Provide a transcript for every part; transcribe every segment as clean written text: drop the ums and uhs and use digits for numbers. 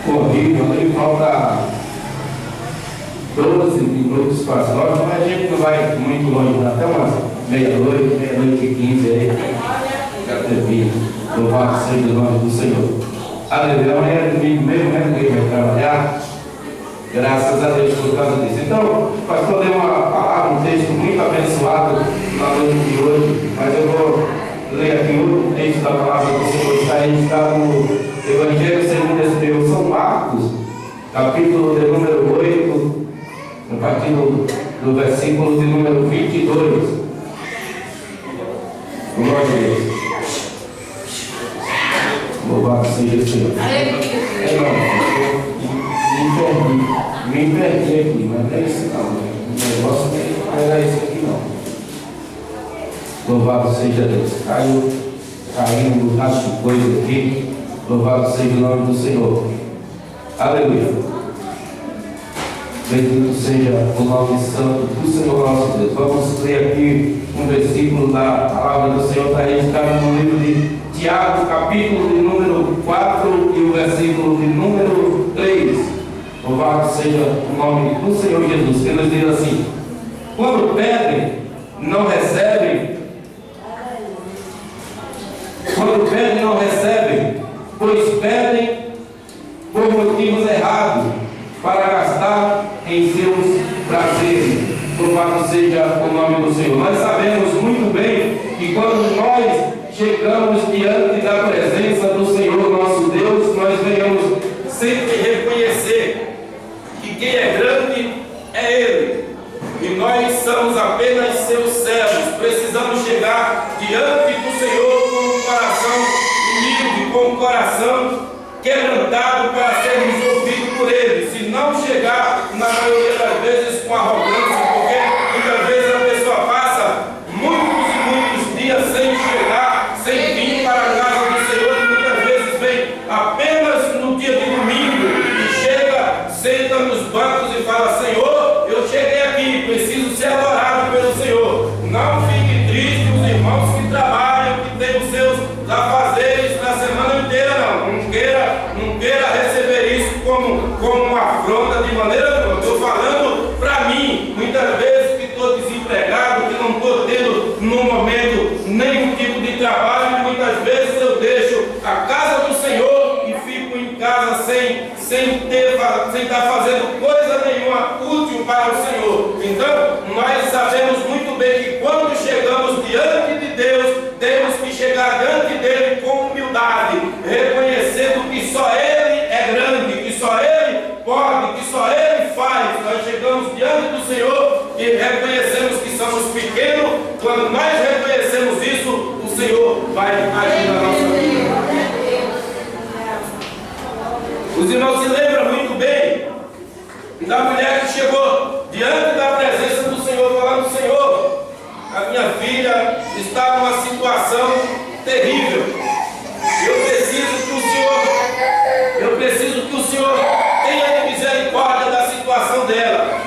corrido, ali falta 12 minutos para as 9, mas a gente não vai muito longe, até umas meia-noite, meia-noite e 15 aí. Já termina. Louvado seja o nome do Senhor. Aleluia. Amanhã é domingo mesmo, né? Ninguém vai trabalhar. Graças a Deus por causa disso. Então, o pastor deu uma palavra, um texto muito abençoado na noite de hoje, mas eu vou ler aqui outro texto da palavra do Senhor. Está registrado no Evangelho segundo escreveu São Marcos, capítulo de número 8, a partir do versículo de número 22. Glória a Deus. Louvado seja o Senhor. Me perdi aqui, mas não é esse não. O negócio não era esse aqui não. Louvado seja Deus. Caiu um racho de coisa aqui. Louvado seja o nome do Senhor. Aleluia. Bendito seja o nome santo do Senhor nosso Deus. Vamos ler aqui um versículo da palavra do Senhor, está registrado no livro de Tiago, capítulo de número 4 e o versículo de número 3. Louvado seja o nome do Senhor Jesus, que nos diz assim: quando pedem, não recebem. Quando pedem, não recebem, pois pedem por motivos errados, para gastar em seus prazeres. Louvado seja o nome do Senhor. Nós sabemos muito bem que quando nós chegamos diante da presença do Senhor nosso Deus, nós venhamos sempre reconhecer que quem é grande é Ele, e nós somos apenas seus servos. Precisamos chegar diante do Senhor com um coração humilde, com um coração quebrantado para sermos ouvidos por Ele. Se não chegar, na maioria das vezes, com arrogância, porque muitas vezes a pessoa passa muitos e muitos dias sem chegar, sem vir para a casa do Senhor, e muitas vezes vem apenas no dia de domingo e chega, senta nos bancos e fala: Senhor, eu cheguei aqui, preciso ser adorado pelo Senhor. Não fique triste, os irmãos que trabalham, que têm os seus afazeres na semana inteira, não queira receber isso como uma afronta de maneira nenhuma. Estou falando para mim, muitas vezes que estou desempregado, que não estou tendo no momento nenhum tipo de trabalho, e muitas vezes eu deixo a casa do Senhor e fico em casa sem estar fazendo coisa nenhuma útil para o Senhor. Então, nós sabemos muito bem que quando chegamos diante de Deus, temos que chegar diante dele com humildade, reconhecendo que só Ele é grande, que só Ele pode, que só Ele faz. Nós chegamos diante do Senhor e reconhecemos que somos pequenos. Quando nós reconhecemos isso, o Senhor vai agir na nossa vida. Os irmãos se lembram muito bem da mulher que chegou diante da presença do Senhor, falando: Senhor, a minha filha está numa situação terrível. Eu preciso que o Senhor tenha misericórdia da situação dela.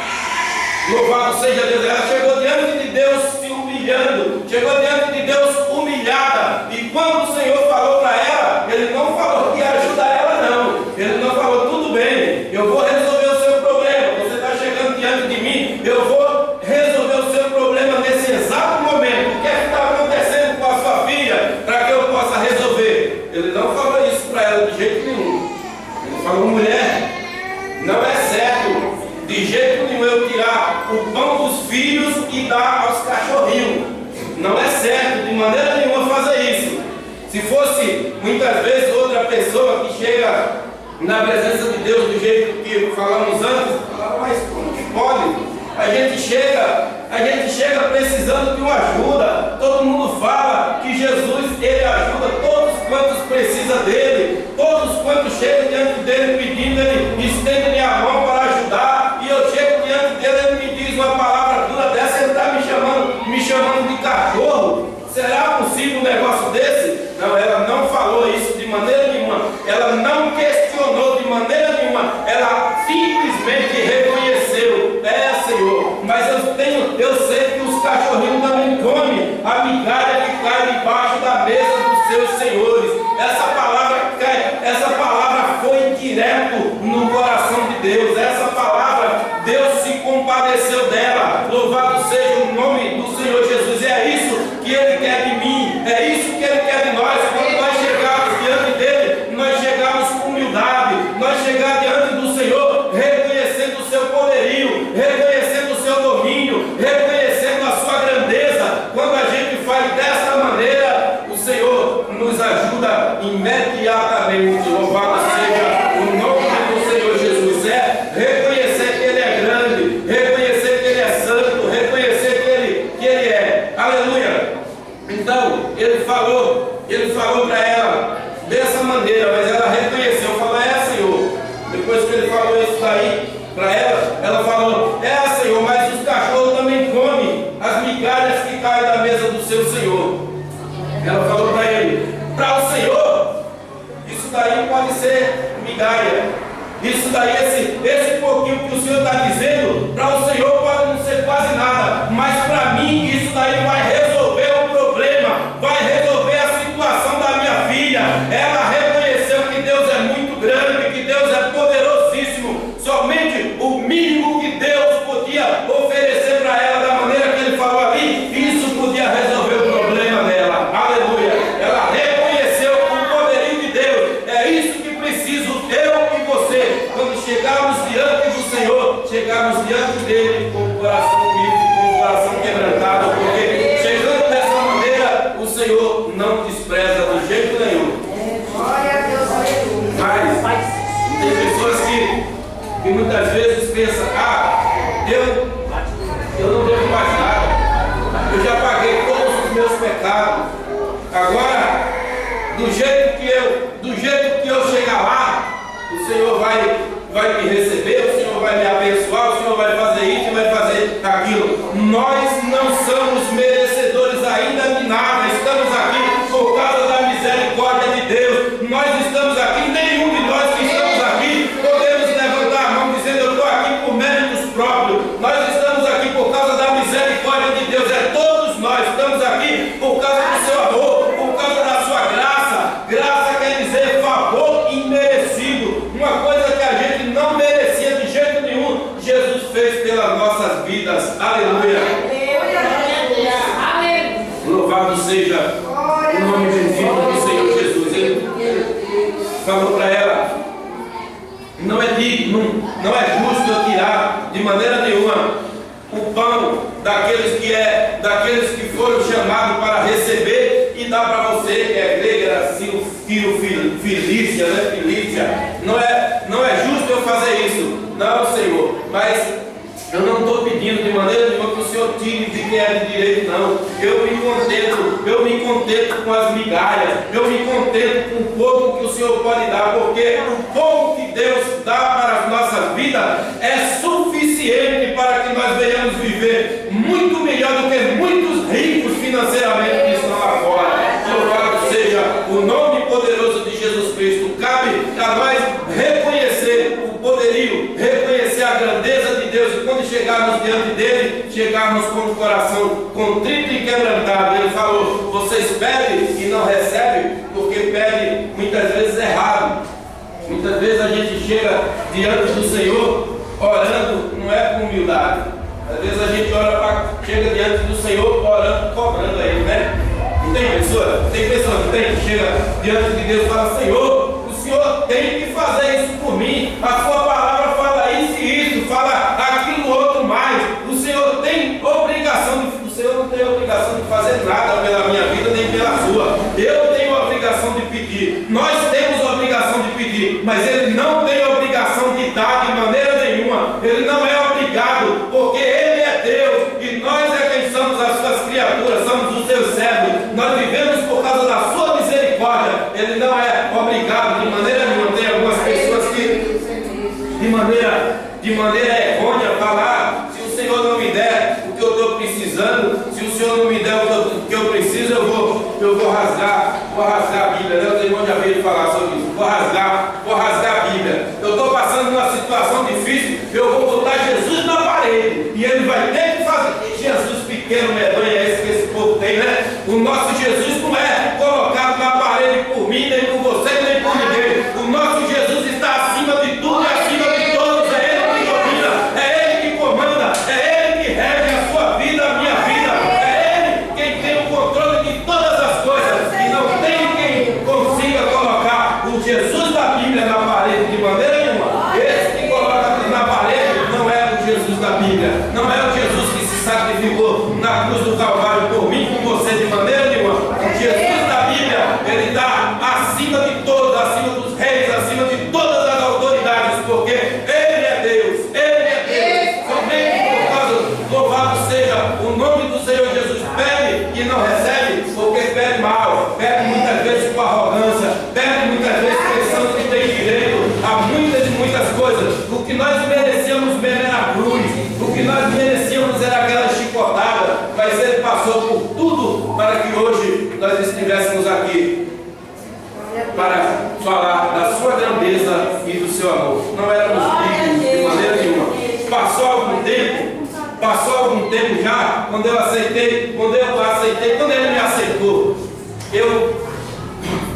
Louvado seja Deus. Ela chegou diante de Deus se humilhando, chegou diante de Deus humilhada. E quando o Senhor falou para ela, Ele não falou que ia ajudar ela, não. Ele não falou: tudo bem, eu vou resolver o seu problema. Você está chegando diante de mim, eu vou resolver o seu problema nesse exato momento. O que é que está acontecendo com a sua filha para que eu possa resolver? Ele não falou isso para ela de jeito nenhum. Ele falou: mulher, não é certo de jeito nenhum eu tirar o pão dos filhos e dar aos cachorrinhos. Não é certo de maneira nenhuma fazer isso. Se fosse muitas vezes outra pessoa que chega na presença de Deus do jeito que falamos antes, falava: mas como que pode? A gente chega precisando de uma ajuda. Todo mundo fala que Jesus, Ele ajuda todos quantos precisam dEle. Todos quantos chegam diante dEle pedindo, Ele estende a mão para ajudar. E eu chego diante dEle, Ele me diz uma palavra dura dessa, Ele está me chamando de cachorro. Será possível um negócio desse? Não, ela não falou isso de maneira nenhuma. Ela não questionou de maneira nenhuma. Ela simplesmente reconheceu: é, Senhor, mas eu sei que os cachorrinhos também comem a migalha que cai debaixo da mesa dos seus senhores. Essa palavra direto no coração de Deus. Essa palavra, Deus se compadeceu dela. Louvado seja o nome do Senhor Jesus. É isso que Ele quer de mim, é isso que Ele quer de nós. Quando nós chegarmos diante dEle, nós chegarmos com humildade, nós chegar diante do Senhor, reconhecendo o seu poderio, reconhecendo o seu domínio, reconhecendo a sua grandeza. Quando a gente faz dessa maneira, o Senhor nos ajuda imediatamente. Louvado seja o nome do Senhor Jesus. É reconhecer que Ele é grande, reconhecer que Ele é santo, reconhecer que Ele é. Aleluia. Então, ele falou para ela dessa maneira, mas ela reconheceu, falou: é, Senhor. Depois que ele falou isso daí para ela falou: é, Senhor, mas os cachorros também comem as migalhas que caem da mesa do seu Senhor. Ela falou para ele: para o Senhor, isso daí pode ser migalha. Isso daí, esse pouquinho que o Senhor está dizendo, para o Senhor pode não ser quase nada, mas para mim isso daí vai resolver o problema, vai resolver a situação da minha filha. Ela reconheceu que Deus é muito grande, que Deus é poderosíssimo. Somente o mínimo que Deus podia oferecer para ela, da maneira que Ele falou ali, isso podia resolver o problema dela. Aleluia. Ela reconheceu o poderio de Deus. É isso que preciso eu e você, quando chegarmos diante do Senhor, chegarmos diante dEle com o coração humilde, com o coração quebrantado, porque chegando dessa maneira, o Senhor não despreza de jeito nenhum. Glória a Deus, aleluia. Mas tem pessoas que muitas vezes pensam: eu não devo mais nada, eu já paguei todos os meus pecados, agora do jeito que eu chegar lá, o Senhor vai me receber, o Senhor vai me abençoar, o Senhor vai fazer isso, vai fazer aquilo. Nós não somos merecedores ainda de nada, estamos aqui por causa da misericórdia de Deus. Nós estamos aqui, nenhum de nós que estamos aqui podemos levantar a mão dizendo: eu estou aqui por méritos próprios. Nós estamos aqui por causa da misericórdia de Deus. É todos nós estamos aqui por causa do seu amor, por causa da sua graça. Graça quer dizer favor imerecido, uma coisa que a gente não merecia de jeito nenhum. Jesus fez pelas nossas vidas. Aleluia. Louvado seja o nome bendito do Senhor Jesus. Ele falou para ela: não é digno, não é justo eu tirar de maneira nenhuma o pão daqueles que foram chamados para receber e dar para você, que é grega, Filícia, né? Filícia. Não é justo eu fazer isso. Não, Senhor, mas eu não estou pedindo de maneira nenhuma que o Senhor tire de quem é de direito, não. Eu me contento com as migalhas, eu me contento com o pouco que o Senhor pode dar, porque o pouco que Deus dá para as nossas vidas é suficiente para que nós venhamos viver muito melhor do que muitos ricos financeiramente que estão lá fora. Louvado seja o nome poderoso de Jesus Cristo. Cabe a nós reconhecer o poderio, reconhecer a grandeza de Deus, e quando chegarmos diante dele, chegarmos com o coração contrito e quebrantado. Ele falou: vocês pedem e não recebem, porque pedem muitas vezes errado. Muitas vezes a gente chega diante do Senhor orando, não é com humildade. Às vezes a gente chega diante do Senhor orando, cobrando a Ele, né? Não tem pessoa que chega diante de Deus e fala: Senhor, o Senhor tem que fazer isso por mim, a sua palavra fala isso e isso, fala aquilo outro mais. O Senhor tem obrigação o Senhor não tem obrigação de fazer nada pela minha vida nem pela sua. Eu tenho a obrigação de pedir, nós temos a obrigação de pedir, mas Ele não tem a obrigação de dar de maneira nenhuma. Ele não é obrigado, porque Ele é Deus e nós é quem somos as suas criaturas, somos os seus servos. Nós vivemos por causa da sua misericórdia. Ele não é obrigado de maneira nenhuma. Tem algumas pessoas que de maneira errônea falar: se o Senhor não me der o que eu estou precisando, se o Senhor não me der o que eu preciso, eu vou rasgar a Bíblia, né? Os irmãos já viram falar sobre isso. Vou rasgar a Bíblia. Eu estou passando numa situação difícil, eu vou botar Jesus na parede e Ele vai ter que fazer. Que Jesus pequeno, medonho é esse que esse povo tem, né? O nosso Jesus não é colocado na parede por mim, nem por você, nem por ninguém. O nosso Jesus está acima que nós merecíamos mesmo era a cruz, o que nós merecíamos era aquela chicotada, mas Ele passou por tudo para que hoje nós estivéssemos aqui para falar da sua grandeza e do seu amor. Não éramos dignos de maneira nenhuma. Passou algum tempo já, quando eu aceitei, quando Ele me aceitou, eu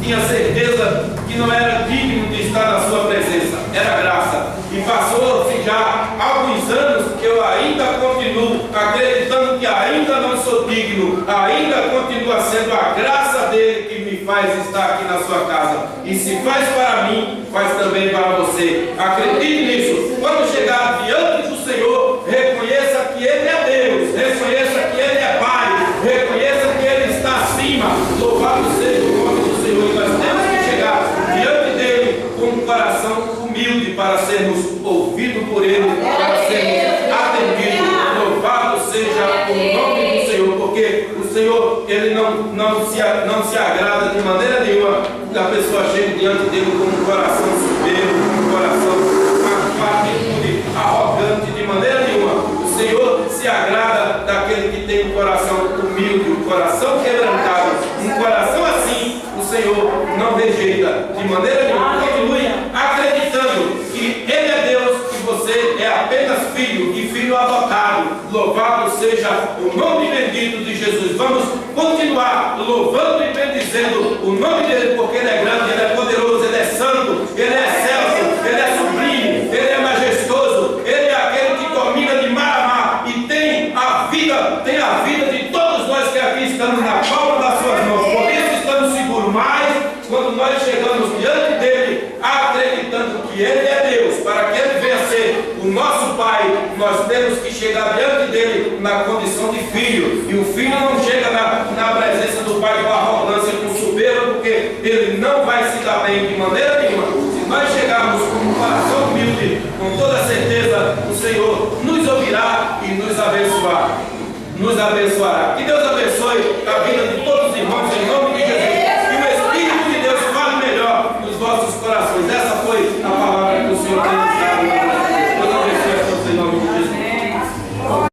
tinha certeza que não era digno de estar na sua presença, era graça. E passou-se já alguns anos que eu ainda continuo acreditando que ainda não sou digno, ainda continua sendo a graça dele que me faz estar aqui na sua casa. E se faz para mim, faz também para você. Acredite nisso. Quando chegar diante do Senhor, reconheça que Ele é Deus, reconheça que Ele é Pai, reconheça que Ele está acima. Louvado seja o nome do Senhor. E nós temos que chegar diante dele com um coração humilde para sermos ouvidos por Ele, para sermos atendidos. Louvado seja o nome do Senhor, porque o Senhor, Ele não se agrada de maneira nenhuma que a pessoa chegue diante dele com um coração soberbo, um coração com uma atitude arrogante, de maneira nenhuma. O Senhor se agrada daquele que tem um coração humilde, um coração quebrantado, um coração assim. O Senhor não rejeita de maneira nenhuma. Continue acreditando que Ele é Deus, que você é apenas filho e filho adotado. Louvado seja o nome bendito de Jesus. Vamos continuar louvando e bendizendo o nome dele, porque Ele é grande, Ele é poderoso, Ele é santo, Ele é excelso, Ele é sublime, Ele é majestoso, Ele é aquele que domina de mar a mar e tem a vida de todos nós que aqui estamos na palma das suas mãos. Por isso estamos seguros, mas quando nós chegamos diante dele, acreditando que Ele é Deus, para que Ele venha ser o nosso Pai, nós temos que chegar diante dele na condição de filho. E o filho não chega na presença do Pai com arrogância, com soberba, porque ele não vai se dar bem de maneira nenhuma. Se nós chegarmos com um coração humilde, com toda certeza, o Senhor nos ouvirá e nos abençoará. Que Deus abençoe a vida de todos os irmãos, em nome de Jesus. Que o Espírito de Deus fale melhor nos vossos corações. Essa foi a palavra que o Senhor tem.